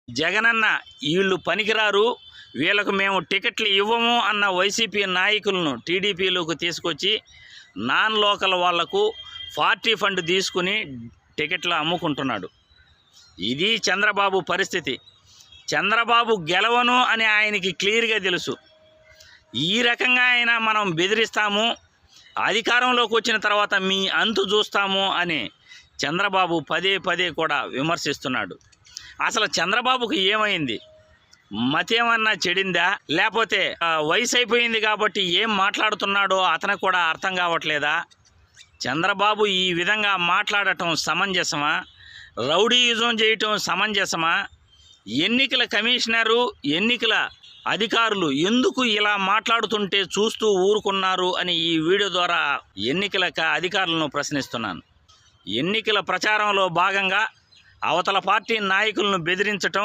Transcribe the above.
జగనన్న వీళ్ళు పనికిరారు, వీళ్ళకు మేము టికెట్లు ఇవ్వము అన్న వైసీపీ నాయకులను టీడీపీలోకి తీసుకొచ్చి నాన్ లోకల్ వాళ్లకు పార్టీ ఫండ్ తీసుకుని టికెట్లు అమ్ముకుంటున్నాడు. ఇది చంద్రబాబు పరిస్థితి. చంద్రబాబు గెలవను అని ఆయనకి క్లియర్గా తెలుసు. ఈ రకంగా అయినా మనం బెదిరిస్తాము, అధికారంలోకి వచ్చిన తర్వాత మీ అంతు చూస్తాము అని చంద్రబాబు పదే పదే కూడా విమర్శిస్తున్నాడు. అసలు చంద్రబాబుకు ఏమైంది? మతేమన్నా చెడిందా, లేకపోతే వయసు అయిపోయింది కాబట్టి ఏం మాట్లాడుతున్నాడో అతనికి కూడా అర్థం కావట్లేదా? చంద్రబాబు ఈ విధంగా మాట్లాడటం సమంజసమా? రౌడీయుజం చేయటం సమంజసమా? ఎన్నికల కమిషనరు, ఎన్నికల అధికారులు ఎందుకు ఇలా మాట్లాడుతుంటే చూస్తూ ఊరుకున్నారు అని ఈ వీడియో ద్వారా ఎన్నికల అధికారులను ప్రశ్నిస్తున్నాను. ఎన్నికల ప్రచారంలో భాగంగా అవతల పార్టీ నాయకులను బెదిరించటం,